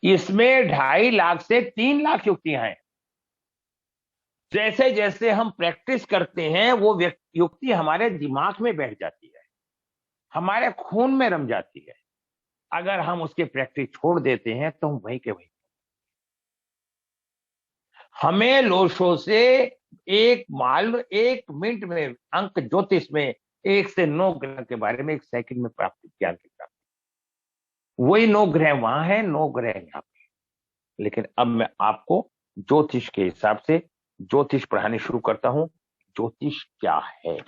इसमें 2.5 लाख से 3 लाख युक्तियां हैं। जैसे जैसे हम प्रैक्टिस करते हैं वो युक्ति हमारे दिमाग में बैठ जाती है, हमारे खून में रम जाती है। अगर हम उसकी प्रैक्टिस छोड़ देते हैं तो हम वहीं के वहीं। हमें लोशो से एक मिनट में अंक ज्योतिष में 1 से 9 ग्रह के बारे में 1 सेकंड में प्राप्त ज्ञान की प्राप्ति। वही 9 ग्रह वहां है, 9 ग्रह यहाँ पे। लेकिन अब मैं आपको ज्योतिष के हिसाब से ज्योतिष पढ़ाने शुरू करता हूं। ज्योतिष क्या है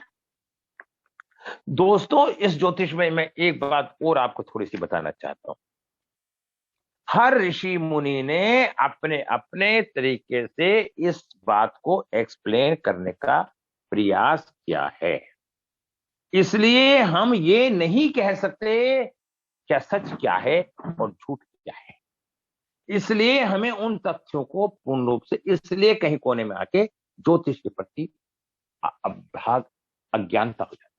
दोस्तों? इस ज्योतिष में मैं एक बात और आपको थोड़ी सी बताना चाहता हूं। हर ऋषि मुनि ने अपने अपने तरीके से इस बात को एक्सप्लेन करने का प्रयास किया है। इसलिए हम ये नहीं कह सकते क्या सच क्या है और झूठ क्या है। इसलिए हमें उन तथ्यों को पूर्ण रूप से इसलिए कहीं कोने में आके ज्योतिष के प्रति अभाग अज्ञानता हो जाती।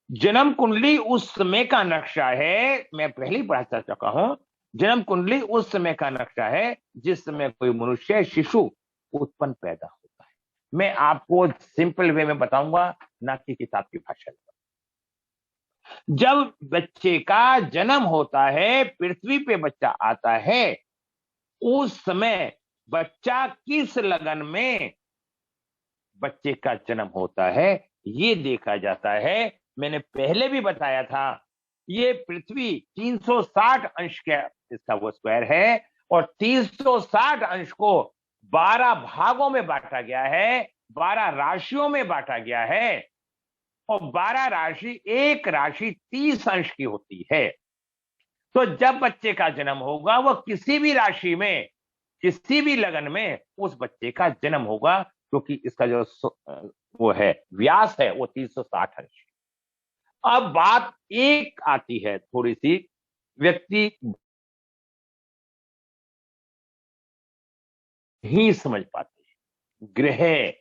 जन्म कुंडली उस समय का नक्शा है, मैं पहले ही पढ़ा चुका हूं। जन्म कुंडली उस समय का नक्शा है जिस समय कोई मनुष्य शिशु उत्पन्न पैदा होता है। मैं आपको सिंपल वे में बताऊंगा, ना कि किताब की भाषा में। जब बच्चे का जन्म होता है, पृथ्वी पे बच्चा आता है, उस समय बच्चा किस लगन में बच्चे का जन्म होता है ये देखा जाता है। मैंने पहले भी बताया था, ये पृथ्वी 360 अंश का इसका वो स्क्वायर है और 360 अंश को 12 भागों में बांटा गया है, 12 राशियों में बांटा गया है। और 12 राशि, एक राशि 30 अंश की होती है। तो जब बच्चे का जन्म होगा वो किसी भी राशि में, किसी भी लगन में उस बच्चे का जन्म होगा, क्योंकि इसका जो वो है व्यास है वो 360 अंश। अब बात एक आती है थोड़ी सी, व्यक्ति ही समझ पाते हैं। ग्रह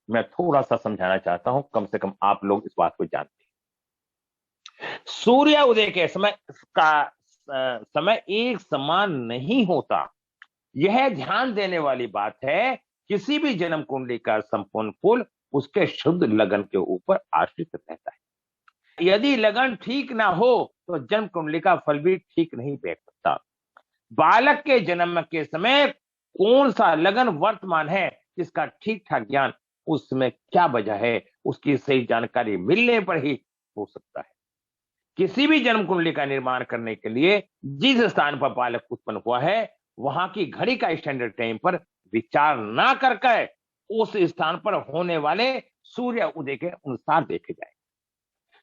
मैं थोड़ा सा समझाना चाहता हूं, कम से कम आप लोग इस बात को जानते हैं। सूर्य उदय के समय का समय एक समान नहीं होता, यह ध्यान देने वाली बात है। किसी भी जन्म कुंडली का संपूर्ण फल उसके शुद्ध लगन के ऊपर आश्रित रहता है। यदि लगन ठीक ना हो तो जन्म कुंडली का फल भी ठीक नहीं बैठ सकता। बालक के जन्म के समय कौन सा लगन वर्तमान है, इसका ठीक ठाक ज्ञान उस समय क्या वजह है, उसकी सही जानकारी मिलने पर ही हो सकता है। किसी भी जन्म कुंडली का निर्माण करने के लिए जिस स्थान पर बालक उत्पन्न हुआ है वहां की घड़ी का स्टैंडर्ड टाइम पर विचार ना करके उस स्थान पर होने वाले सूर्य उदय के अनुसार देखे जाए।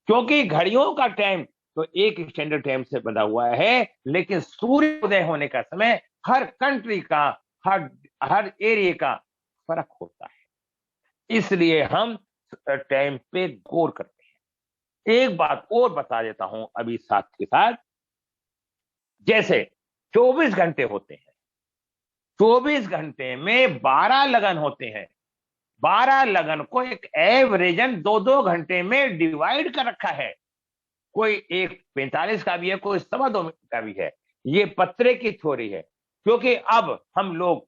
क्योंकि घड़ियों का टाइम तो एक स्टैंडर्ड टाइम से बंधा हुआ है, लेकिन सूर्य उदय होने का समय हर कंट्री का, हर हर एरिया का फर्क होता है। इसलिए हम टाइम पे गौर करते हैं। एक बात और बता देता हूं अभी साथ के साथ, जैसे 24 घंटे होते हैं, 24 घंटे में 12 लगन होते हैं। 12 लगन को एक एवरेजन 2-2 घंटे में डिवाइड कर रखा है। कोई एक 45 का भी है, कोई 2.25 का भी है। ये पत्रे की थ्योरी है, क्योंकि अब हम लोग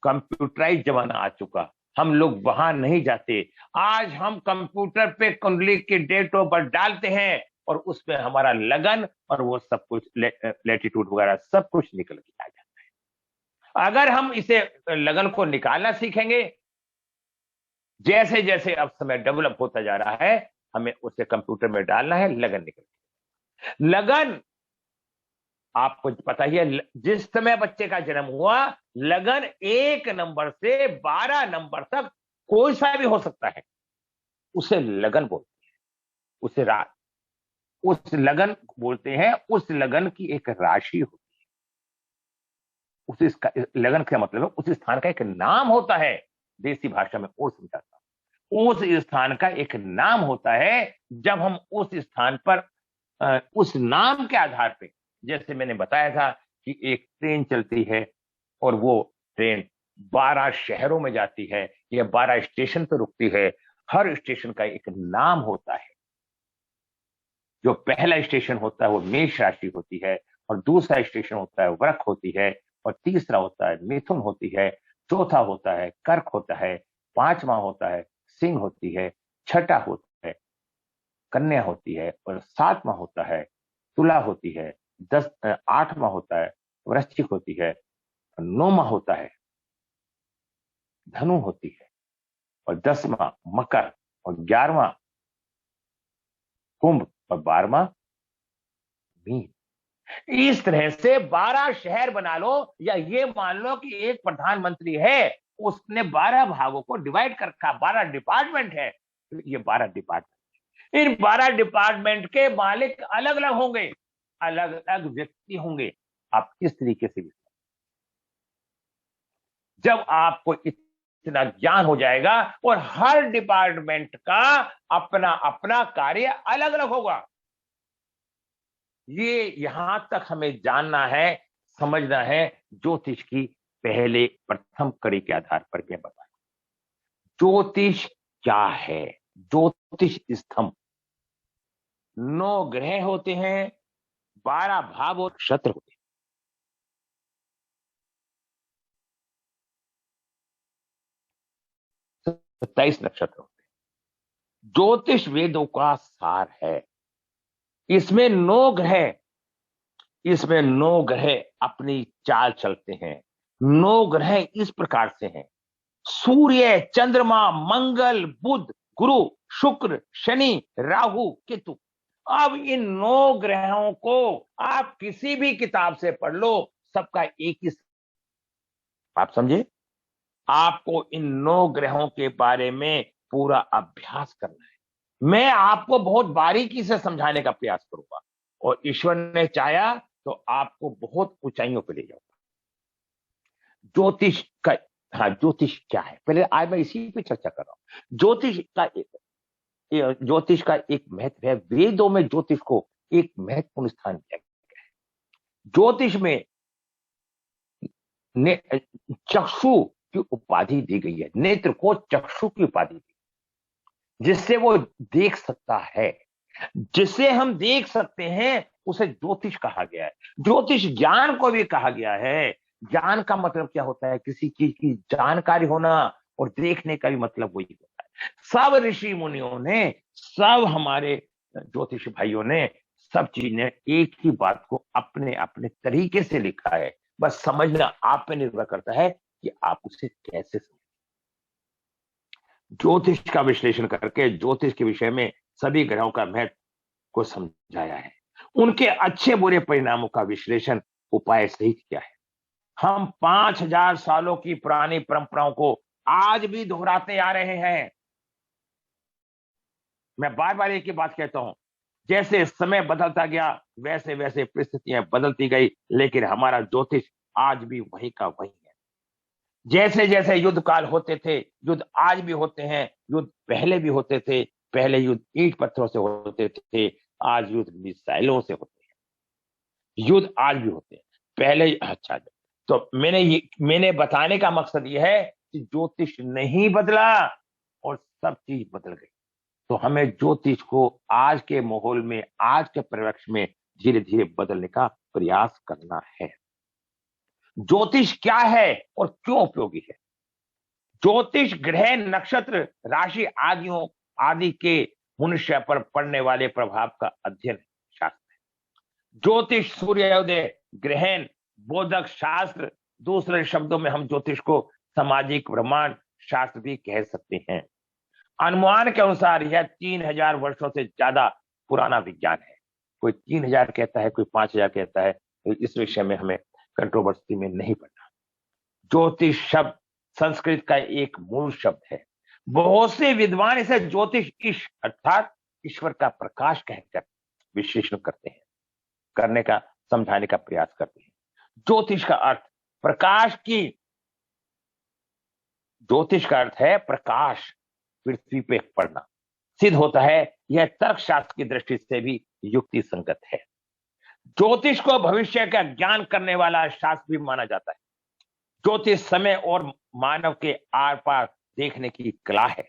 कंप्यूटराइज जमाना आ चुका, हम लोग वहां नहीं जाते। आज हम कंप्यूटर पे कुंडली की डेट ऑफ बर्थ डालते हैं और उसमें हमारा लगन और वो सब कुछ लेटीट्यूड वगैरह सब कुछ निकल के आ जाता है। अगर हम इसे लगन को निकालना सीखेंगे, जैसे जैसे अब समय डेवलप होता जा रहा है, हमें उसे कंप्यूटर में डालना है, लगन निकल। लगन आपको पता ही है, जिस समय बच्चे का जन्म हुआ, लगन 1 नंबर से 12 नंबर तक कोई सा भी हो सकता है, उसे लगन बोलते हैं। उसे उस लगन बोलते हैं, उस लगन की एक राशि होती है। उसका लगन का मतलब है उस स्थान का एक नाम होता है। देसी भाषा में और समझाता हूं, उस स्थान का एक नाम होता है। जब हम उस स्थान पर उस नाम के आधार पे, जैसे मैंने बताया था कि एक ट्रेन चलती है और वो ट्रेन 12 शहरों में जाती है या 12 स्टेशन पर रुकती है, हर स्टेशन का एक नाम होता है। जो पहला स्टेशन होता है वो मेष राशि होती है और दूसरा स्टेशन होता है वृक होती है, और तीसरा होता है मिथुन होती है, चौथा होता है कर्क होता है, पांचवा होता है सिंह होती है, छठा होता है कन्या होती है, और सातवां होता है तुला होती है, आठवां होता है वृश्चिक होती है, और नौवां होता है धनु होती है, और 10वां मकर, और 11वां कुंभ, और 12वां मीन। इस तरह से 12 शहर बना लो, या ये मान लो कि एक प्रधानमंत्री है, उसने 12 भागों को डिवाइड कर रखा, 12 डिपार्टमेंट है। तो ये 12 डिपार्टमेंट, इन 12 डिपार्टमेंट के मालिक अलग अलग होंगे, अलग अलग व्यक्ति होंगे। आप किस तरीके से भी, जब आपको इतना ज्ञान हो जाएगा, और हर डिपार्टमेंट का अपना अपना कार्य अलग अलग होगा, ये यहां तक हमें जानना है, समझना है। ज्योतिष की पहले प्रथम कड़ी के आधार पर मैं बताया ज्योतिष क्या है। ज्योतिष स्तंभ 9 ग्रह होते हैं, 12 भाव और नक्षत्र होते हैं। 27 नक्षत्र होते हैं। ज्योतिष वेदों का सार है। इसमें 9 ग्रह अपनी चाल चलते हैं। 9 ग्रह इस प्रकार से हैं: सूर्य, चंद्रमा, मंगल, बुध, गुरु, शुक्र, शनि, राहु, केतु। अब इन 9 ग्रहों को आप किसी भी किताब से पढ़ लो, सबका एक ही, आप समझे। आपको इन 9 ग्रहों के बारे में पूरा अभ्यास करना है। मैं आपको बहुत बारीकी से समझाने का प्रयास करूंगा, और ईश्वर ने चाहा तो आपको बहुत ऊंचाइयों पर ले जाऊंगा। ज्योतिष का, हाँ, ज्योतिष क्या है, पहले आज मैं इसी पे चर्चा कर रहा हूं। ज्योतिष का एक महत्व है। वेदों में ज्योतिष को एक महत्वपूर्ण स्थान दिया गया है। ज्योतिष में चक्षु की उपाधि दी गई है। नेत्र को चक्षु की उपाधि दी, जिससे वो देख सकता है। जिसे हम देख सकते हैं उसे ज्योतिष कहा गया है। ज्योतिष ज्ञान को भी कहा गया है। ज्ञान का मतलब क्या होता है? किसी चीज की जानकारी होना, और देखने का भी मतलब वही होता है। सब ऋषि मुनियों ने, सब हमारे ज्योतिष भाइयों ने, सब चीज ने एक ही बात को अपने अपने तरीके से लिखा है। बस समझना आप पे निर्भर करता है कि आप उसे कैसे समझें। ज्योतिष का विश्लेषण करके ज्योतिष के विषय में सभी ग्रहों का महत्व को समझाया है। उनके अच्छे बुरे परिणामों का विश्लेषण उपाय सहित किया है। हम 5000 सालों की पुरानी परंपराओं को आज भी दोहराते आ रहे हैं। मैं बार बार एक ही बात कहता हूं, जैसे समय बदलता गया वैसे वैसे परिस्थितियां बदलती गई, लेकिन हमारा ज्योतिष आज भी वही का वही है। जैसे जैसे युद्ध काल होते थे, युद्ध आज भी होते हैं, युद्ध पहले भी होते थे। पहले युद्ध ईंट पत्थरों से होते थे, आज युद्ध मिसाइलों से होते हैं। युद्ध आज भी होते हैं, पहले। अच्छा, तो मैंने बताने का मकसद यह है कि ज्योतिष नहीं बदला और सब चीज बदल गई। तो हमें ज्योतिष को आज के माहौल में, आज के परिवेश में धीरे धीरे बदलने का प्रयास करना है। ज्योतिष क्या है और क्यों उपयोगी है? ज्योतिष ग्रह, नक्षत्र, राशि आदि के मनुष्य पर पड़ने वाले प्रभाव का अध्ययन शास्त्र है। ज्योतिष सूर्योदय, ग्रहण, बोधक शास्त्र। दूसरे शब्दों में हम ज्योतिष को सामाजिक ब्रह्मांड शास्त्र भी कह सकते हैं। अनुमान के अनुसार यह 3000 वर्षों से ज्यादा पुराना विज्ञान है। कोई 3000 कहता है, कोई 5000 कहता है, तो इस विषय में हमें कंट्रोवर्सी में नहीं पड़ना। ज्योतिष शब्द संस्कृत का एक मूल शब्द है। बहुत से विद्वान इसे ज्योतिष अर्थात ईश्वर का प्रकाश कहकर विश्लेषण करते हैं, करने का, समझाने का प्रयास करते हैं। ज्योतिष का अर्थ प्रकाश की, ज्योतिष का अर्थ है प्रकाश पृथ्वी पे पड़ना। सिद्ध होता है यह तर्कशास्त्र की दृष्टि से भी युक्ति संगत है। ज्योतिष को भविष्य का ज्ञान करने वाला शास्त्र भी माना जाता है। ज्योतिष समय और मानव के आर पार देखने की कला है।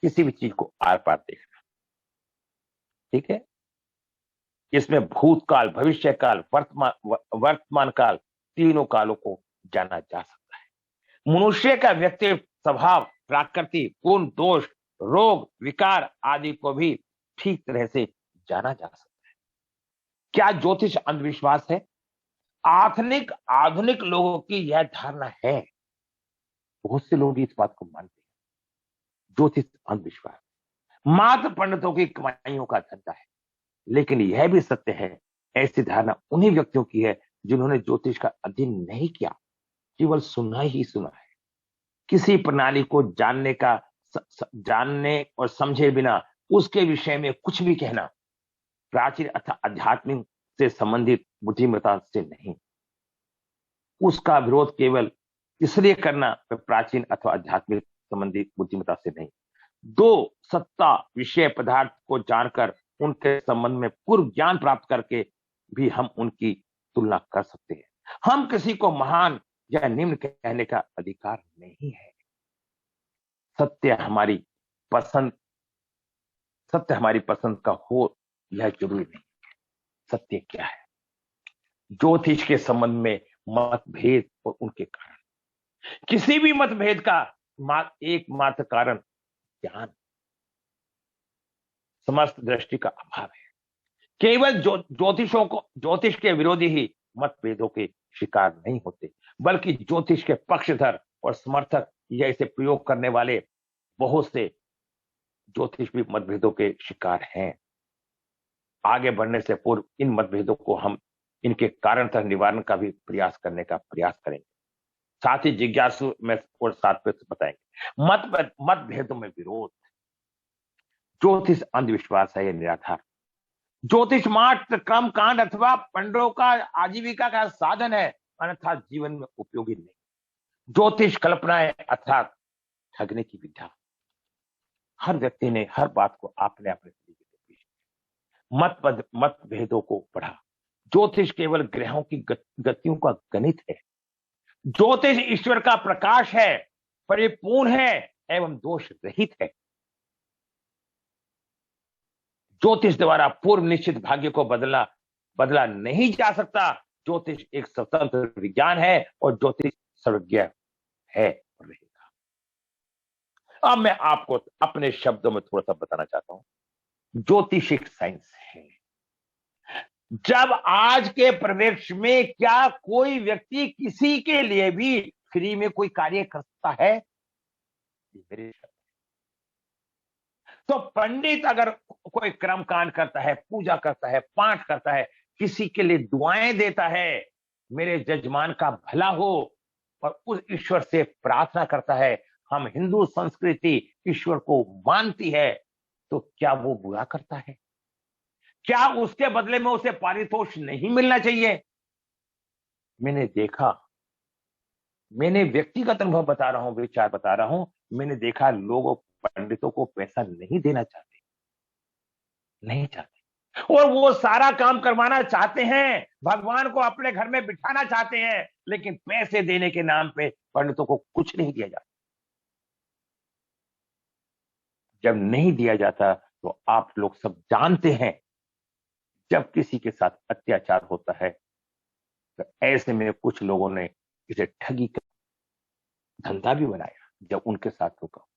किसी भी चीज को आर पार देखना, ठीक है। इसमें भूतकाल, भविष्यकाल, वर्तमान काल, तीनों कालों को जाना जा सकता है। मनुष्य का व्यक्ति स्वभाव, प्रकृति, गुण, दोष, रोग, विकार आदि को भी ठीक तरह से जाना जा सकता है। क्या ज्योतिष अंधविश्वास है? आधुनिक आधुनिक लोगों की यह धारणा है, बहुत से लोग इस बात को मानते हैं, ज्योतिष अंधविश्वास मात्र पंडितों की कमाइयों का धंधा है। लेकिन यह भी सत्य है, ऐसी धारणा उन्हीं व्यक्तियों की है जिन्होंने ज्योतिष का अध्ययन नहीं किया, केवल सुना ही सुना है। किसी प्रणाली को जानने और समझे बिना उसके विषय में कुछ भी कहना प्राचीन अथवा आध्यात्मिक से संबंधित बुद्धिमत्ता से नहीं, उसका विरोध केवल इसलिए करना प्राचीन अथवा आध्यात्मिक संबंधित बुद्धिमत्ता से नहीं। दो सत्ता विषय पदार्थ को जानकर उनके संबंध में पूर्व ज्ञान प्राप्त करके भी हम उनकी तुलना कर सकते हैं। हम किसी को महान या निम्न कहने का अधिकार नहीं है। सत्य हमारी पसंद का हो यह जरूरी नहीं। सत्य क्या है? ज्योतिष के संबंध में मतभेद और उनके कारण, किसी भी मतभेद का एकमात्र कारण ज्ञान, समस्त दृष्टि का अभाव है। केवल ज्योतिष के विरोधी ही मतभेदों के शिकार नहीं होते, बल्कि ज्योतिष के पक्षधर और समर्थक या इसे प्रयोग करने वाले बहुत से ज्योतिष भी मतभेदों के शिकार हैं। आगे बढ़ने से पूर्व इन मतभेदों को हम इनके कारणतः निवारण का भी प्रयास करने का प्रयास करेंगे। साथ ही जिज्ञासु में और साथ में बताएंगे मतभेदों में विरोध। ज्योतिष अंधविश्वास है, यह निराधार। ज्योतिष मात्र कर्म कांड अथवा पंडों का आजीविका का साधन है, अन्यथा जीवन में उपयोगी नहीं। ज्योतिष कल्पनाएं अर्थात ठगने की विद्या। हर व्यक्ति ने हर बात को अपने अपने तरीके से पेश, मतभेदों को पढ़ा। ज्योतिष केवल ग्रहों की गतियों का गणित है। ज्योतिष ईश्वर का प्रकाश है, परिपूर्ण है एवं दोष रहित है। ज्योतिष द्वारा पूर्व निश्चित भाग्य को बदला नहीं जा सकता। ज्योतिष एक स्वतंत्र विज्ञान है और ज्योतिष सर्वज्ञ है और रहेगा। अब मैं आपको अपने शब्दों में थोड़ा सा बताना चाहता हूं। ज्योतिष एक साइंस है। जब आज के परिवेश में क्या कोई व्यक्ति किसी के लिए भी फ्री में कोई कार्य करता है? मेरे तो पंडित अगर कोई कर्म कांड करता है, पूजा करता है, पाठ करता है, किसी के लिए दुआएं देता है, मेरे जजमान का भला हो, और उस ईश्वर से प्रार्थना करता है, हम हिंदू संस्कृति ईश्वर को मानती है, तो क्या वो बुरा करता है? क्या उसके बदले में उसे पारितोष नहीं मिलना चाहिए? मैंने देखा, मैंने व्यक्तिगत अनुभव बता रहा हूं, विचार बता रहा हूं, मैंने देखा लोगों पंडितों को पैसा नहीं देना चाहते, नहीं चाहते, और वो सारा काम करवाना चाहते हैं, भगवान को अपने घर में बिठाना चाहते हैं, लेकिन पैसे देने के नाम पे पंडितों को कुछ नहीं दिया जाता। जब नहीं दिया जाता तो आप लोग सब जानते हैं, जब किसी के साथ अत्याचार होता है तो ऐसे में कुछ लोगों ने इसे ठगी का धंधा भी बनाया। जब उनके साथ होगा,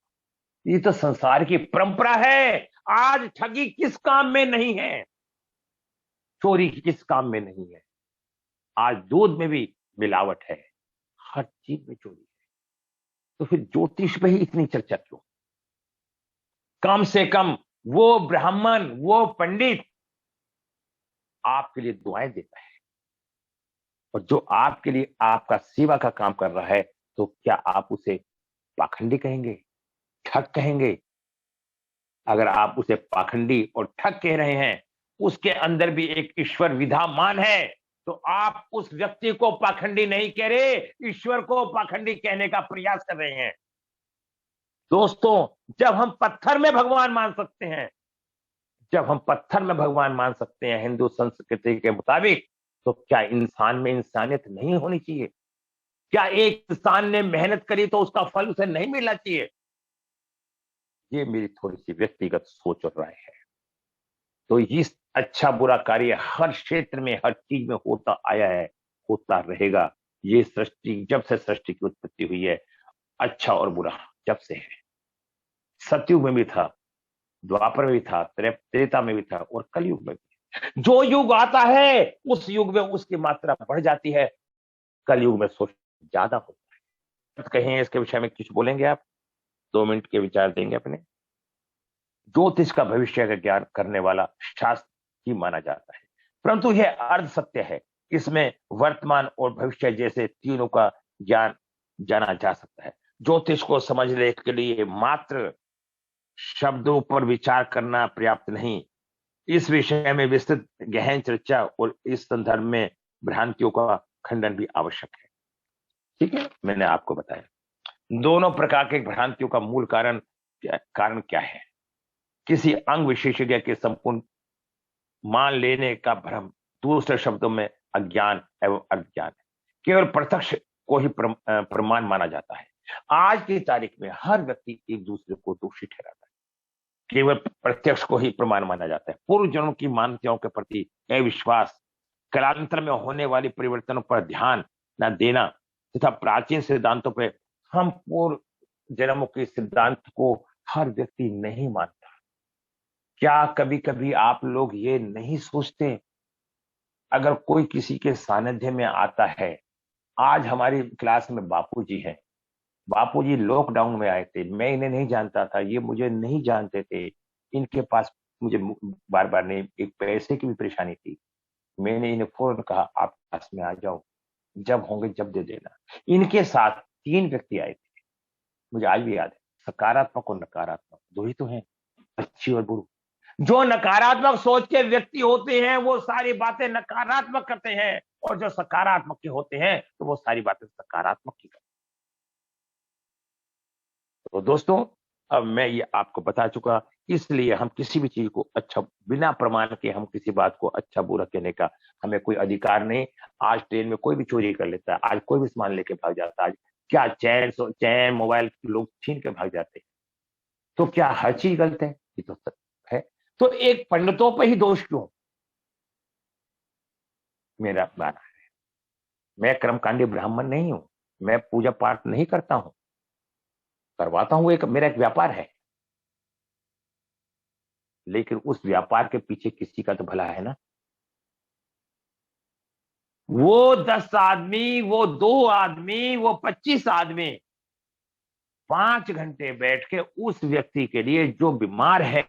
ये तो संसार की परंपरा है। आज ठगी किस काम में नहीं है, चोरी किस काम में नहीं है? आज दूध में भी मिलावट है, हर चीज में चोरी है। तो फिर ज्योतिष में ही इतनी चर्चा क्यों? कम से कम वो ब्राह्मण, वो पंडित आपके लिए दुआएं देता है, और जो आपके लिए आपका सेवा का काम कर रहा है, तो क्या आप उसे पाखंडी कहेंगे, ठग कहेंगे? अगर आप उसे पाखंडी और ठग कह रहे हैं, उसके अंदर भी एक ईश्वर विद्यमान है, तो आप उस व्यक्ति को पाखंडी नहीं कह रहे, ईश्वर को पाखंडी कहने का प्रयास कर रहे हैं। दोस्तों, जब हम पत्थर में भगवान मान सकते हैं, जब हम पत्थर में भगवान मान सकते हैं हिंदू संस्कृति के मुताबिक, तो क्या इंसान में इंसानियत नहीं होनी चाहिए? क्या एक इंसान ने मेहनत करी तो उसका फल उसे नहीं मिलना चाहिए? ये मेरी थोड़ी सी व्यक्तिगत सोच और राय है। तो इस अच्छा बुरा कार्य हर क्षेत्र में, हर चीज में होता आया है, होता रहेगा। ये सृष्टि, जब से सृष्टि की उत्पत्ति हुई है, अच्छा और बुरा जब से है। सतयुग में भी था, द्वापर में भी था, त्रेता में भी था, और कलयुग में भी। जो युग आता है उस युग में उसकी मात्रा बढ़ जाती है, कलयुग में शोषण ज्यादा होता है। तो कहीं इसके विषय में कुछ बोलेंगे आप? 2 मिनट के विचार देंगे अपने। ज्योतिष का भविष्य का ज्ञान करने वाला शास्त्र ही माना जाता है, परंतु यह अर्ध सत्य है। इसमें वर्तमान और भविष्य जैसे तीनों का ज्ञान जाना जा सकता है। ज्योतिष को समझने के लिए मात्र शब्दों पर विचार करना पर्याप्त नहीं, इस विषय में विस्तृत गहन चर्चा और इस संदर्भ में भ्रांतियों का खंडन भी आवश्यक है। ठीक है, मैंने आपको बताया दोनों प्रकार के भ्रांतियों का मूल कारण क्या है। किसी अंग विशेषज्ञ के संपूर्ण मान लेने का भ्रम, दूसरे शब्दों में अज्ञान एवं अज्ञान है। केवल प्रत्यक्ष को ही प्रमाण माना जाता है। आज की तारीख में हर व्यक्ति एक दूसरे को दोषी ठहराता है, केवल प्रत्यक्ष को ही प्रमाण माना जाता है। पूर्व जन्मों की मान्यताओं के प्रति अविश्वास, कालांतर में होने वाली परिवर्तनों पर ध्यान न देना तथा प्राचीन सिद्धांतों पर, हम पूर्व जन्मों के सिद्धांत को हर व्यक्ति नहीं मानता। क्या कभी कभी आप लोग ये नहीं सोचते, अगर कोई किसी के सानिध्य में आता है, आज हमारी क्लास में बापूजी हैं, बापूजी लॉकडाउन में आए थे, मैं इन्हें नहीं जानता था, ये मुझे नहीं जानते थे, इनके पास मुझे बार बार नहीं, एक पैसे की भी परेशानी थी, मैंने इन्हें फौरन कहा आप क्लास में आ जाओ, जब होंगे जब दे देना। इनके साथ 3 व्यक्ति आए थे, मुझे आज भी याद है, सकारात्मक और नकारात्मक दो ही तो हैं, अच्छी और बुरी। जो नकारात्मक सोच के व्यक्ति होते हैं वो सारी बातें नकारात्मक करते हैं, और जो सकारात्मक के होते हैं तो वो सारी बातें सकारात्मक की करते हैं। तो दोस्तों, अब मैं ये आपको बता चुका, इसलिए हम किसी भी चीज को अच्छा, बिना प्रमाण के हम किसी बात को अच्छा बुरा कहने का हमें कोई अधिकार नहीं। आज ट्रेन में कोई भी चोरी कर लेता है, आज कोई भी सामान लेके भाग जाता है, आज क्या चैन मोबाइल लोग छीन के भाग जाते हैं, तो क्या हर चीज गलत है? ये तो सत्य है। तो एक पंडितों पर ही दोष क्यों? मेरा मानना है, मैं कर्मकांडी ब्राह्मण नहीं हूं, मैं पूजा पाठ नहीं करता हूं, करवाता हूं, एक मेरा एक व्यापार है, लेकिन उस व्यापार के पीछे किसी का तो भला है ना। वो 10 आदमी, वो 2 आदमी, वो 25 आदमी 5 घंटे बैठ के उस व्यक्ति के लिए जो बीमार है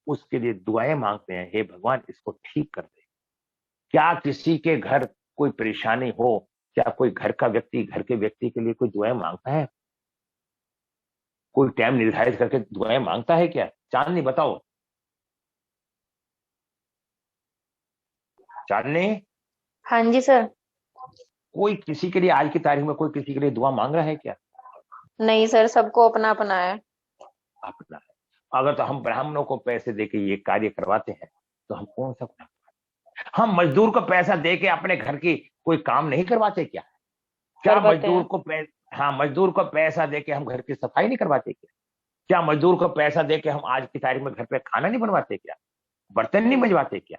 उसके लिए दुआएं मांगते हैं, हे भगवान इसको ठीक कर दे। क्या किसी के घर कोई परेशानी हो, क्या कोई घर का व्यक्ति घर के व्यक्ति के लिए कोई दुआएं मांगता है? कोई टाइम निर्धारित करके दुआएं मांगता है क्या? चांदनी बताओ, चांदनी। हाँ जी सर। कोई किसी के लिए आज की तारीख में कोई किसी के लिए दुआ मांग रहा है क्या? नहीं सर, सबको अपना अपना है। अपना है। अगर तो हम ब्राह्मणों को पैसे देके ये कार्य करवाते हैं तो हम कौन सा गुनाह? हम मजदूर को पैसा देके अपने घर की कोई काम नहीं करवाते क्या? क्या करवाते मजदूर हैं। को हाँ, मजदूर को पैसा देके हम घर की सफाई नहीं करवाते क्या? क्या मजदूर को पैसा देके हम आज की तारीख में घर पे खाना नहीं बनवाते क्या? बर्तन नहीं मंजवाते क्या?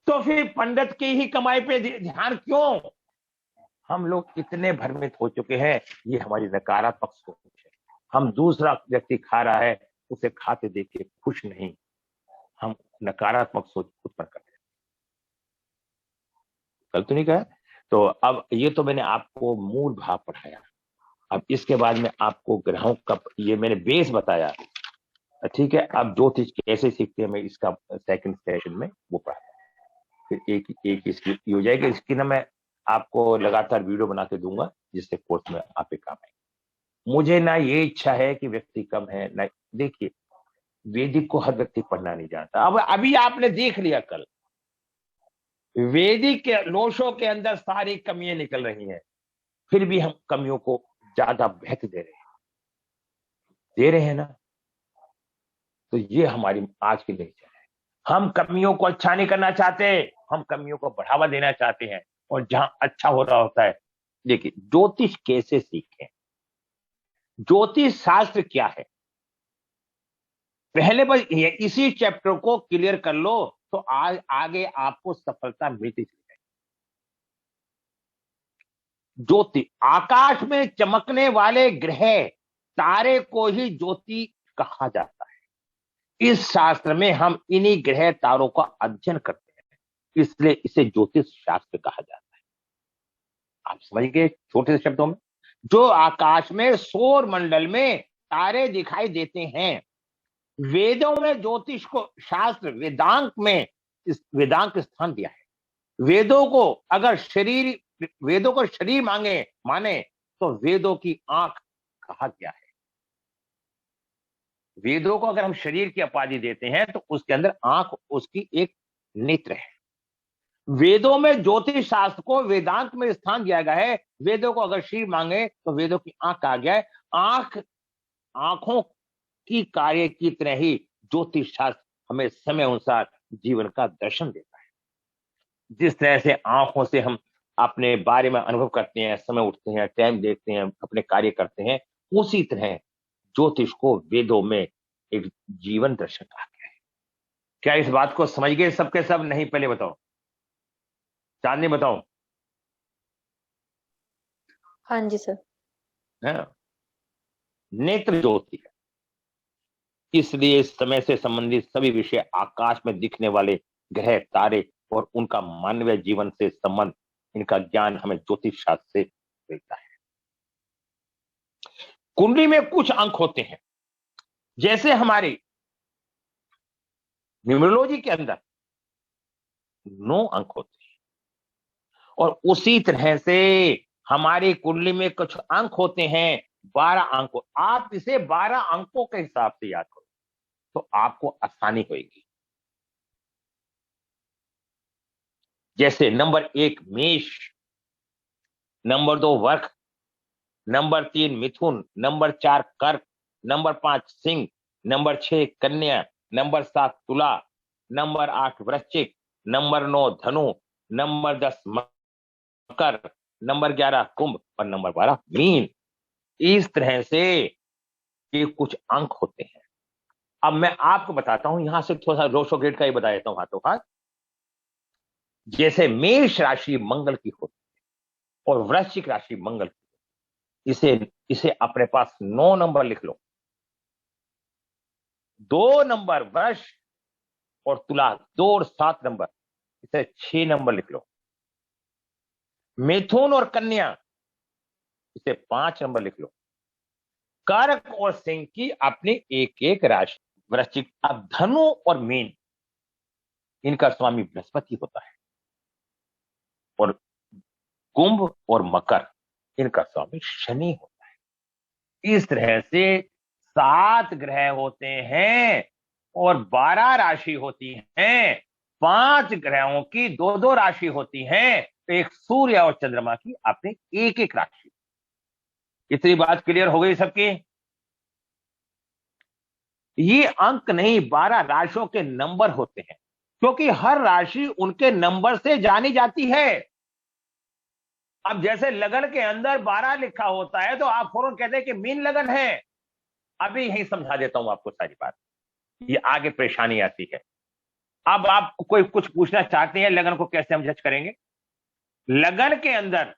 तो फिर पंडित की ही कमाई पे ध्यान क्यों? हम लोग इतने भ्रमित हो चुके हैं, ये हमारी नकारात्मक सोच है। हम दूसरा व्यक्ति खा रहा है, उसे खाते देख के खुश नहीं, हम नकारात्मक सोच उत्पन्न करते हैं। गलत तो नहीं कहा? तो अब ये तो मैंने आपको मूल भाव पढ़ाया, अब इसके बाद में आपको ग्रहों का ये मैंने बेस बताया, ठीक है। अब ज्योतिष कैसे सीखते हैं मैं इसका सेकंड सेशन में वो पढ़ाया, फिर एक एक इसकी हो जाएगी, इसकी ना मैं आपको लगातार वीडियो बना के दूंगा जिससे कोर्स में आप पे काम आए। मुझे ना ये इच्छा है कि व्यक्ति कम है ना, देखिए वैदिक को हर व्यक्ति पढ़ना नहीं जानता। अब अभी आपने देख लिया कल, वैदिक के लोशों के अंदर सारी कमियां निकल रही हैं, फिर भी हम कमियों को ज्यादा महत्व दे रहे हैं ना। तो ये हमारी आज की नेचर है, हम कमियों को अच्छा नहीं करना चाहते, हम कमियों को बढ़ावा देना चाहते हैं, और जहां अच्छा हो रहा होता है। देखिए ज्योतिष कैसे सीखें, ज्योतिष शास्त्र क्या है? पहले बस इसी चैप्टर को क्लियर कर लो तो आज आगे आपको सफलता मिलती चली जाएगी। ज्योति, आकाश में चमकने वाले ग्रह तारे को ही ज्योति कहा जाता है। इस शास्त्र में हम इन्हीं ग्रह तारों का अध्ययन करते हैं, इसलिए इसे ज्योतिष शास्त्र कहा जाता है। आप समझ गए छोटे से शब्दों में? जो आकाश में सौर मंडल में तारे दिखाई देते हैं, वेदों में ज्योतिष को शास्त्र वेदांत में वेदांत स्थान दिया है। वेदों को शरीर माने तो वेदों की आंख कहा गया है। वेदों को अगर हम शरीर की उपाधि देते हैं तो उसके अंदर आंख उसकी एक नेत्र है। वेदों में ज्योतिष शास्त्र को वेदांत में स्थान दिया गया है। वेदों को अगर शरीर मांगे तो वेदों की आंख कहा गया है। आंखों की कार्य की तरह ही ज्योतिष शास्त्र हमें समय अनुसार जीवन का दर्शन देता है। जिस तरह से आंखों से हम अपने बारे में अनुभव करते हैं, समय उठते हैं, टाइम देखते हैं, अपने कार्य करते हैं, उसी तरह ज्योतिष को वेदों में एक जीवन दर्शन कहा गया है। क्या इस बात को समझ गए सबके सब? नहीं पहले बताओ, चांदनी बताओ। हाँ जी सर। है नेत्र ज्योति है, इसलिए समय से संबंधित सभी विषय, आकाश में दिखने वाले ग्रह तारे और उनका मानवीय जीवन से संबंध, इनका ज्ञान हमें ज्योतिष शास्त्र से मिलता है। कुंडली में कुछ अंक होते हैं, जैसे हमारी न्यूमरोलॉजी के अंदर 9 अंक होते हैं, और उसी तरह से हमारी कुंडली में कुछ अंक होते हैं 12 अंक। आप इसे 12 अंकों के हिसाब से याद करो तो आपको आसानी होगी। जैसे नंबर 1 मेष, नंबर 2 वृष, नंबर 3 मिथुन, नंबर 4 कर्क, नंबर 5 सिंह, नंबर 6 कन्या, नंबर 7 तुला, नंबर 8 वृश्चिक, नंबर 9 धनु, नंबर 10 मकर, नंबर 11 कुंभ और नंबर 12 मीन। इस तरह से ये कुछ अंक होते हैं। अब मैं आपको बताता हूं, यहां से थोड़ा सा रोशो ग्रेड का ही बता देता हूं हाथों हाथ। जैसे मेष राशि मंगल की होती है और वृश्चिक राशि मंगल की, इसे अपने पास 9 नंबर लिख लो। 2 नंबर वृष और तुला, 2 और 7 नंबर, इसे 6 नंबर लिख लो। मिथुन और कन्या, इसे 5 नंबर लिख लो। कर्क और सिंह की अपनी एक एक राशि। वृश्चिक, अब धनु और मीन, इनका स्वामी बृहस्पति होता है, और कुंभ और मकर, इनका स्वामी शनि होता है। इस तरह से 7 ग्रह होते हैं और 12 राशि होती हैं। 5 ग्रहों की 2-2 राशि होती हैं, एक सूर्य और चंद्रमा की अपनी एक एक राशि। इतनी बात क्लियर हो गई सबकी? ये अंक नहीं, 12 राशियों के नंबर होते हैं, क्योंकि हर राशि उनके नंबर से जानी जाती है। अब जैसे लगन के अंदर 12 लिखा होता है तो आप फौरन कहते हैं कि मीन लगन है। अभी यही समझा देता हूं आपको सारी बात, ये आगे परेशानी आती है। अब आप कोई कुछ पूछना चाहते हैं, लगन को कैसे हम जज करेंगे? लगन के अंदर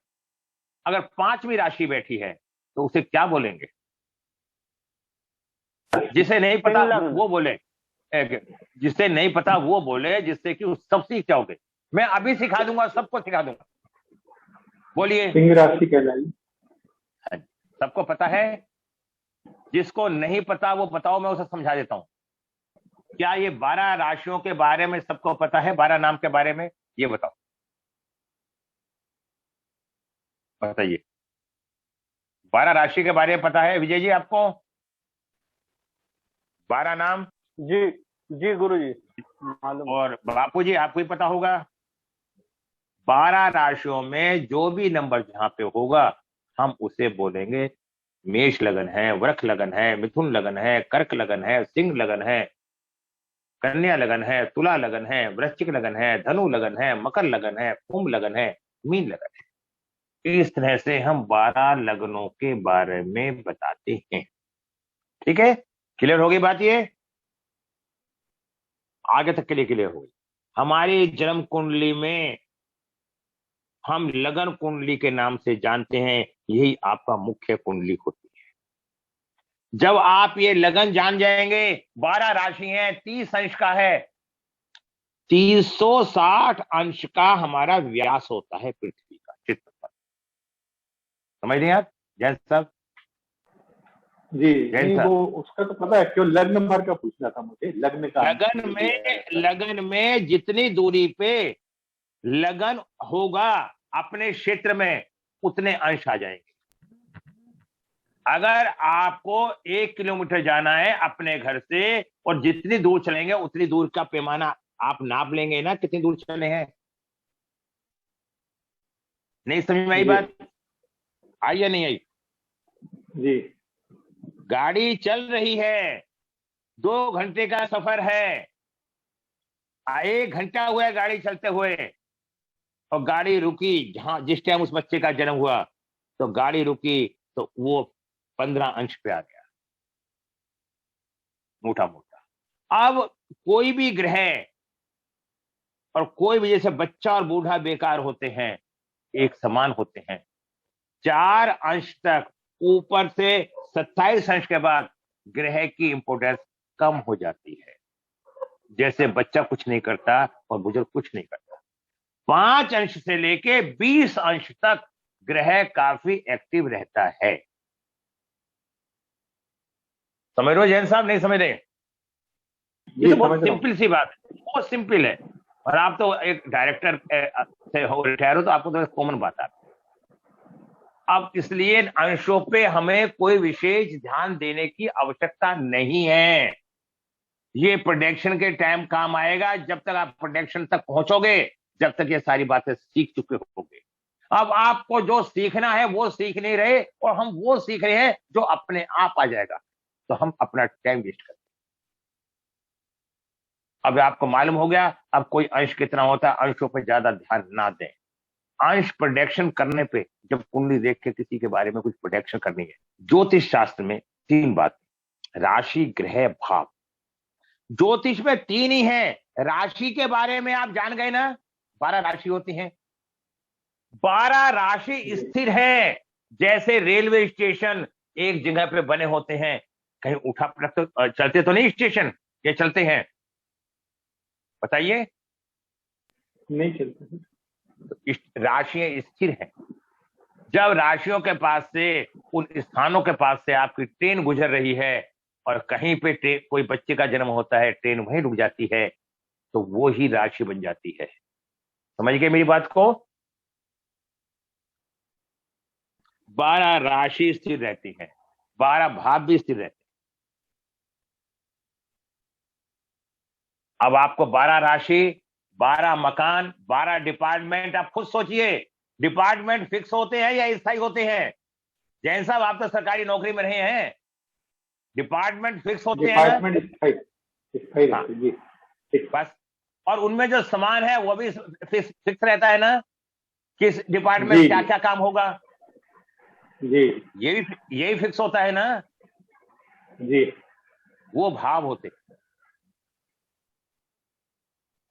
अगर 5वीं राशि बैठी है तो उसे क्या बोलेंगे? जिसे नहीं पता वो बोले, जिसे नहीं पता वो बोले, जिससे कि सब सीख जाओगे। मैं अभी सिखा दूंगा, सबको सिखा दूंगा। बोलिए। सिंह राशि कहलाई। सबको पता है? जिसको नहीं पता वो बताओ, मैं उसे समझा देता हूं। क्या ये 12 राशियों के बारे में सबको पता है? 12 नाम के बारे में ये बताओ, बताइए। 12 राशि के बारे में पता है विजय जी आपको? 12 नाम? जी जी गुरु जी मालूम। और बापू जी आपको ही पता होगा। 12 राशियों में जो भी नंबर जहां पे होगा हम उसे बोलेंगे मेष लगन है, वृष लगन है, मिथुन लगन है, कर्क लगन है, सिंह लगन है, कन्या लगन है, तुला लगन है, वृश्चिक लगन है, धनु लगन है, मकर लगन है, कुंभ लगन है, मीन लगन है। इस तरह से हम 12 लगनों के बारे में बताते हैं। ठीक है, क्लियर होगी बात ये? आगे तक के लिए क्लियर हो गई। हमारी जन्म कुंडली में हम लगन कुंडली के नाम से जानते हैं, यही आपका मुख्य कुंडली होती है। जब आप ये लगन जान जाएंगे, 12 राशि है, 30 अंश का है, 360 अंश का हमारा व्यास होता है पृथ्वी का चित्रपट। समझ रहे हैं आप जैन साहब? जी जैन जी, साहब, वो उसका तो पता है, क्यों लग्न भर का पूछना था मुझे, लग्न का लगन में जितनी दूरी पे लगन होगा अपने क्षेत्र में, उतने अंश आ जाएंगे। अगर आपको 1 किलोमीटर जाना है अपने घर से, और जितनी दूर चलेंगे उतनी दूर का पैमाना आप नाप लेंगे ना, कितनी दूर चले हैं। नहीं समझ में आई जी बात? आई या नहीं आई? जी गाड़ी चल रही है, 2 घंटे का सफर है, 1 घंटा हुआ है गाड़ी चलते हुए, और गाड़ी रुकी जहां जिस टाइम उस बच्चे का जन्म हुआ, तो गाड़ी रुकी तो वो 15 अंश पे आ गया, मोटा मोटा। अब कोई भी ग्रह और कोई भी, जैसे बच्चा और बूढ़ा बेकार होते हैं, एक समान होते हैं। 4 अंश तक, ऊपर से 27 अंश के बाद ग्रह की इंपोर्टेंस कम हो जाती है। जैसे बच्चा कुछ नहीं करता और बुजुर्ग कुछ नहीं करता। 5 अंश से लेके 20 अंश तक ग्रह काफी एक्टिव रहता है। समझ रहे हो जैन साहब? नहीं समझ रहे? ये तो बहुत सिंपल सी बात है, बहुत सिंपल है। और आप तो एक डायरेक्टर से हो, रिटायर हो, तो आपको तो कॉमन बात है। अब इसलिए अंशों पे हमें कोई विशेष ध्यान देने की आवश्यकता नहीं है। ये प्रोडक्शन के टाइम काम आएगा, जब तक आप प्रोडक्शन तक पहुंचोगे, जब तक ये सारी बातें सीख चुके होगे। अब आपको जो सीखना है वो सीख नहीं रहे, और हम वो सीख रहे हैं जो अपने आप आ जाएगा, तो हम अपना टाइम वेस्ट करते हैं। अब आपको मालूम हो गया अब कोई अंश कितना होता है। अंशों पर ज्यादा ध्यान ना दें। अंश प्रोडक्शन करने पे, जब कुंडली देख के किसी के बारे में कुछ प्रोडक्शन करनी है, ज्योतिष शास्त्र में 3 बात: राशि, ग्रह, भाव। ज्योतिष में 3 ही है। राशि के बारे में आप जान गए ना, 12 राशि होती हैं। 12 राशि स्थिर है। जैसे रेलवे स्टेशन एक जगह पे बने होते हैं, कहीं उठा पटक तो चलते तो नहीं स्टेशन, ये चलते हैं? बताइए। नहीं चलते। राशियां स्थिर हैं। जब राशियों के पास से, उन स्थानों के पास से आपकी ट्रेन गुजर रही है, और कहीं पे कोई बच्चे का जन्म होता है, ट्रेन वहीं रुक जाती है, तो वो ही राशि बन जाती है। समझ गए मेरी बात को? 12 राशि स्थिर रहती है, 12 भाव भी स्थिर रहते हैं। अब आपको 12 राशि, 12 मकान, 12 डिपार्टमेंट, आप खुद सोचिए, डिपार्टमेंट फिक्स होते हैं या स्थायी होते हैं? जैन साहब, आप तो सरकारी नौकरी में रहे हैं, डिपार्टमेंट फिक्स होते हैं ना? डिपार्टमेंट स्थायी हाँ, रहते जी। बस। और उनमें जो सामान है वो भी फिक्स रहता है ना, किस डिपार्टमेंट जी क्या क्या काम होगा, जी यही फिक्स होता है ना। जी। वो भाव होते,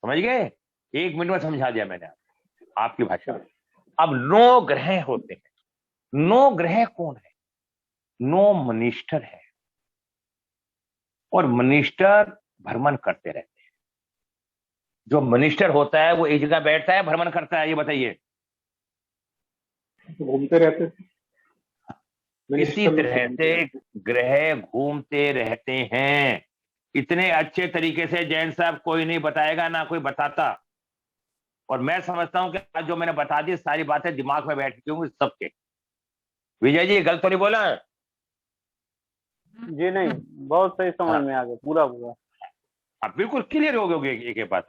समझ गए? 1 मिनट में समझा दिया मैंने आपकी भाषा में। अब 9 ग्रह होते हैं। 9 ग्रह कौन है? 9 मनिष्ठर है, और मनिष्ठर भ्रमण करते रहते हैं। जो मनिष्ठर होता है वो एक जगह बैठता है, भ्रमण करता है, ये बताइए। घूमते रहते इसी तरह से ग्रह घूमते रहते हैं। इतने अच्छे तरीके से जैन साहब कोई नहीं बताएगा, ना कोई बताता। और मैं समझता हूं कि आज जो मैंने बता दी सारी बातें दिमाग में बैठ चुकी होंगी सबके। विजय जी, गलत तो नहीं बोला? जी नहीं, बहुत सही समझ हाँ, में आ गया, पूरा पूरा। आप बिल्कुल क्लियर हो गए एक बात।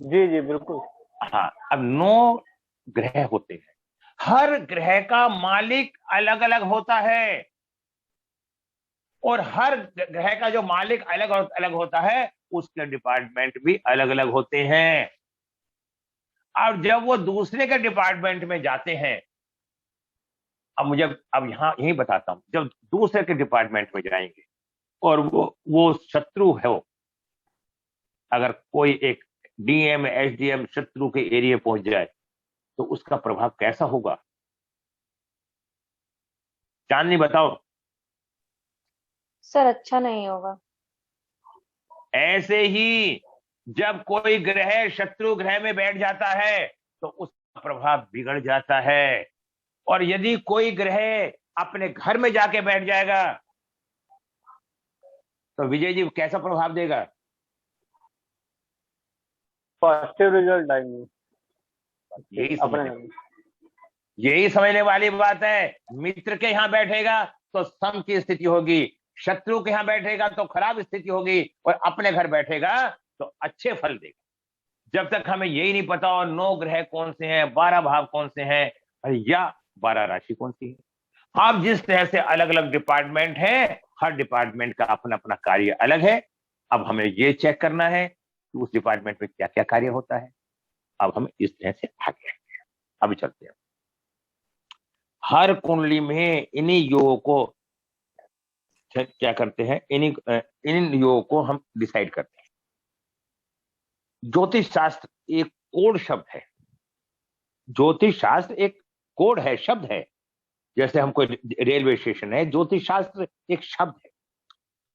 जी जी बिल्कुल। हाँ, अब 9 ग्रह होते हैं। हर ग्रह का मालिक अलग अलग होता है, और हर ग्रह का जो मालिक अलग अलग होता है, उसके डिपार्टमेंट भी अलग अलग होते हैं। अब जब वो दूसरे के डिपार्टमेंट में जाते हैं, अब यही बताता हूं, जब दूसरे के डिपार्टमेंट में जाएंगे और वो शत्रु है, अगर कोई एक डीएम एसडीएम शत्रु के एरिया पहुंच जाए तो उसका प्रभाव कैसा होगा? चांदनी बताओ। सर अच्छा नहीं होगा। ऐसे ही जब कोई ग्रह शत्रु ग्रह में बैठ जाता है तो उसका प्रभाव बिगड़ जाता है। और यदि कोई ग्रह अपने घर में जाके बैठ जाएगा तो विजय जी कैसा प्रभाव देगा? पॉजिटिव रिजल्ट आएंगे यही अपने समझने यही समझने वाली बात है। मित्र के यहां बैठेगा तो सम की स्थिति होगी, शत्रु के यहां बैठेगा तो खराब स्थिति होगी, और अपने घर बैठेगा तो अच्छे फल देगा। जब तक हमें यही नहीं पता और 9 ग्रह कौन से हैं, 12 भाव कौन से हैं, या 12 राशि कौन सी है। अब जिस तरह से अलग अलग डिपार्टमेंट हैं, हर डिपार्टमेंट का अपना अपना कार्य अलग है। अब हमें ये चेक करना है कि उस डिपार्टमेंट में क्या क्या कार्य होता है। अब हम इस तरह से आगे अभी चलते हैं। हर कुंडली में इन्हीं योगों को क्या करते हैं, इन योगों को हम डिसाइड करते हैं। ज्योतिष शास्त्र एक कोड शब्द है। ज्योतिष शास्त्र एक कोड है, शब्द है। जैसे हम कोई रेलवे स्टेशन है, ज्योतिष शास्त्र एक शब्द है।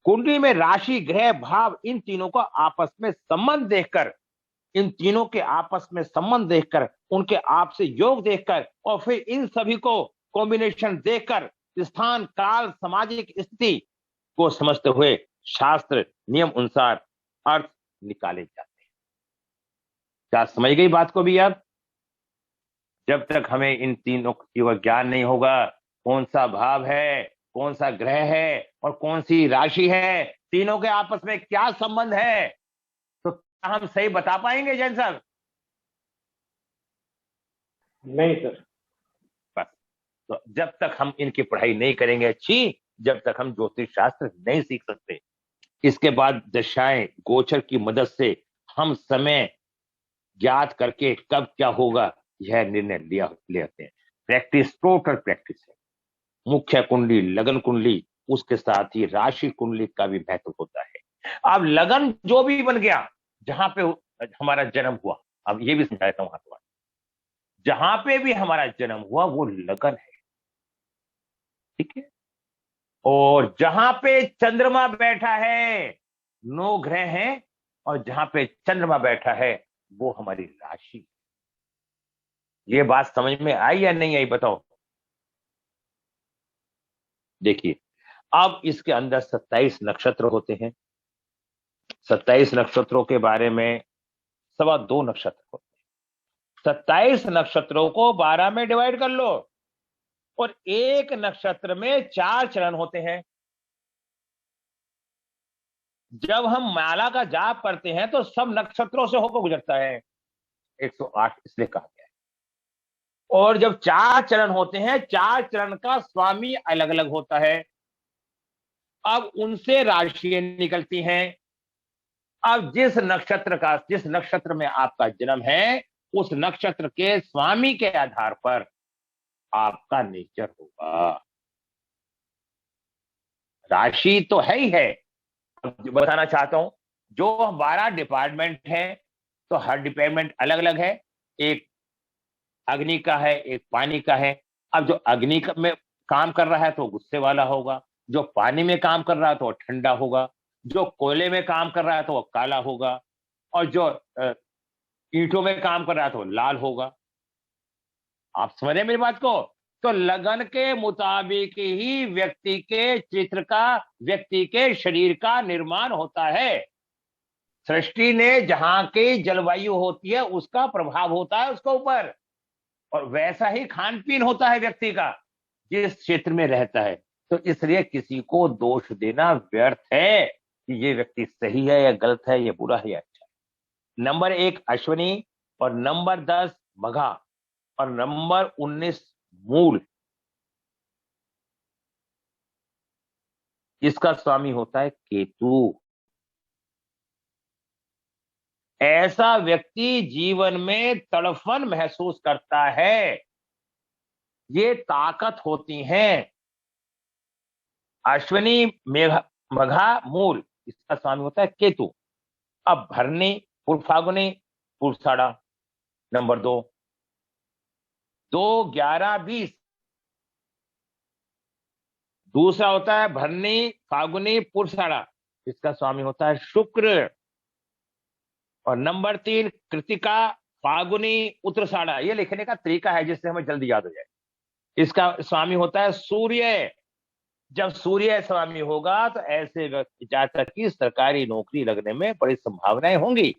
कुंडली में राशि ग्रह भाव इन तीनों का आपस में संबंध देखकर, इन तीनों के आपस में संबंध देखकर, उनके आपसे योग देखकर, और फिर इन सभी को कॉम्बिनेशन देखकर स्थान काल सामाजिक स्थिति को समझते हुए शास्त्र नियम अनुसार अर्थ निकाले जाते हैं। क्या समझ गई बात को भी यार? जब तक हमें इन तीनों का ज्ञान नहीं होगा, कौन सा भाव है, कौन सा ग्रह है और कौन सी राशि है, तीनों के आपस में क्या संबंध है, तो क्या हम सही बता पाएंगे जैन साहब? नहीं सर। बस, तो जब तक हम इनकी पढ़ाई नहीं करेंगे अच्छी, जब तक हम ज्योतिष शास्त्र नहीं सीख सकते। इसके बाद दशाएं गोचर की मदद से हम समय ज्ञात करके कब क्या होगा यह निर्णय लेते हैं। प्रैक्टिस, टोटल प्रैक्टिस है। मुख्य कुंडली, लगन कुंडली, उसके साथ ही राशि कुंडली का भी महत्व होता है। अब लगन जो भी बन गया, जहां पे हमारा जन्म हुआ, अब ये भी समझा देता हूं आपको, जहां पे भी हमारा जन्म हुआ वो लगन है, ठीक है। और जहां पे चंद्रमा बैठा है, 9 ग्रह हैं, और जहां पे चंद्रमा बैठा है वो हमारी राशि। ये बात समझ में आई या नहीं आई बताओ? देखिए, अब इसके अंदर 27 नक्षत्र होते हैं। 27 नक्षत्रों के बारे में 2.25 नक्षत्र होते हैं। 27 नक्षत्रों को 12 में डिवाइड कर लो, और एक नक्षत्र में 4 चरण होते हैं। जब हम माला का जाप करते हैं तो सब नक्षत्रों से होकर गुजरता है, 108 इसलिए कहा गया है। और जब 4 चरण होते हैं, 4 चरण का स्वामी अलग अलग होता है। अब उनसे राशियां निकलती हैं। अब जिस नक्षत्र में आपका जन्म है, उस नक्षत्र के स्वामी के आधार पर आपका नेचर होगा। राशि तो है ही है। बताना चाहता हूं, जो 12 डिपार्टमेंट हैं, तो हर डिपार्टमेंट अलग अलग है। एक अग्नि का है, एक पानी का है। अब जो अग्नि में काम कर रहा है तो गुस्से वाला होगा, जो पानी में काम कर रहा है तो ठंडा होगा, जो कोयले में काम कर रहा है तो वो काला होगा, और जो ईंटों में काम कर रहा है तो लाल होगा। आप समझ रहे मेरी बात को? तो लगन के मुताबिक ही व्यक्ति के चित्र का, व्यक्ति के शरीर का निर्माण होता है। सृष्टि ने जहां की जलवायु होती है उसका प्रभाव होता है उसके ऊपर, और वैसा ही खान पीन होता है व्यक्ति का जिस क्षेत्र में रहता है। तो इसलिए किसी को दोष देना व्यर्थ है कि ये व्यक्ति सही है या गलत है, ये बुरा है या अच्छा है। नंबर 1 अश्विनी, और नंबर 10 मघा, और नंबर 19 मूल। इसका स्वामी होता है केतु। ऐसा व्यक्ति जीवन में तड़फन महसूस करता है। ये ताकत होती है। अश्विनी, मघा, मूल, इसका स्वामी होता है केतु। अब भरनी, पूर्वफागुनी, पूर्वाषाढ़ा, नंबर 2, 2, 11, 20। दूसरा होता है भरनी, फागुनी, पूर्वाषाढ़ा, इसका स्वामी होता है शुक्र। और नंबर 3 कृतिका, फागुनी, उत्तराषाढ़ा, ये लिखने का तरीका है जिससे हमें जल्दी याद हो जाए। इसका स्वामी होता है सूर्य। जब सूर्य स्वामी होगा तो ऐसे जातक की सरकारी नौकरी लगने में बड़ी संभावनाएं होंगी।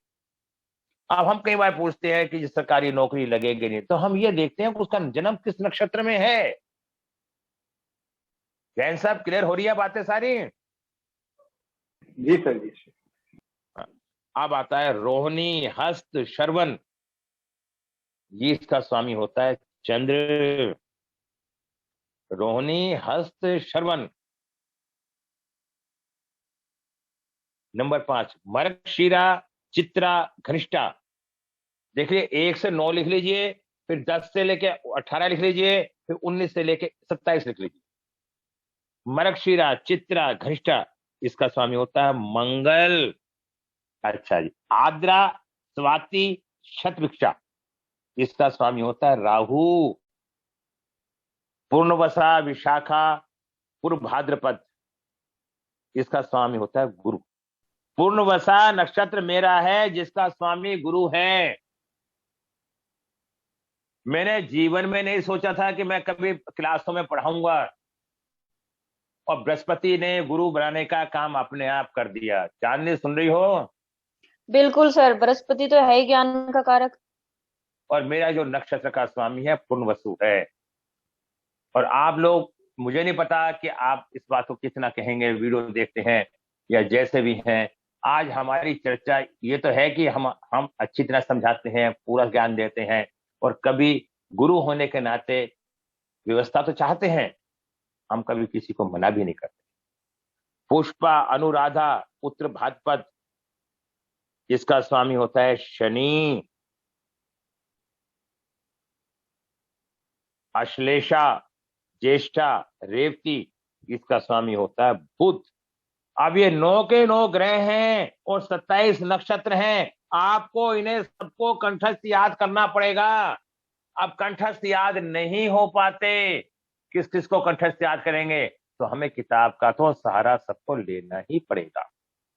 अब हम कई बार पूछते हैं कि सरकारी नौकरी लगेगी नहीं, तो हम ये देखते हैं कि उसका जन्म किस नक्षत्र में है। जैन साहब, क्लियर हो रही है बातें सारी? जी सर, जी सर। अब आता है रोहिणी, हस्त, श्रवण, ये इसका स्वामी होता है चंद्र। रोहिणी, हस्त, श्रवण। नंबर 5 मृगशिरा, चित्रा, घनिष्ठा। देखिए 1 से 9 लिख लीजिए, फिर 10 से लेके 18 लिख लीजिए, फिर 19 से लेके 27 लिख लीजिए। मृगशिरा, चित्रा, घनिष्ठा, इसका स्वामी होता है मंगल। अच्छा जी। आद्रा, स्वाति, शतभिक्षा, इसका स्वामी होता है राहु। पूर्णवसा, विशाखा, पूर्व भाद्रपद, इसका स्वामी होता है गुरु। पूर्णवसा नक्षत्र मेरा है जिसका स्वामी गुरु है। मैंने जीवन में नहीं सोचा था कि मैं कभी क्लासों में पढ़ाऊंगा, और बृहस्पति ने गुरु बनाने का काम अपने आप कर दिया। चांदनी, सुन रही हो? बिल्कुल सर, बृहस्पति तो है ही ज्ञान का कारक। और मेरा जो नक्षत्र का स्वामी है पूर्णवसु है। और आप लोग, मुझे नहीं पता कि आप इस बात को कितना कहेंगे, वीडियो देखते हैं या जैसे भी हैं। आज हमारी चर्चा ये तो है कि हम अच्छी तरह समझाते हैं, पूरा ज्ञान देते हैं, और कभी गुरु होने के नाते व्यवस्था तो चाहते हैं, हम कभी किसी को मना भी नहीं करते। पुष्पा, अनुराधा, पुत्र भाद्रपद, इसका स्वामी होता है शनि। अश्लेषा, ज्येष्ठा, रेवती, इसका स्वामी होता है बुध। अब ये 9 के 9 ग्रह हैं और 27 नक्षत्र हैं। आपको इन्हें सबको कंठस्थ याद करना पड़ेगा। अब कंठस्थ याद नहीं हो पाते, किस किस को कंठस्थ याद करेंगे? तो हमें किताब का तो सहारा सबको लेना ही पड़ेगा।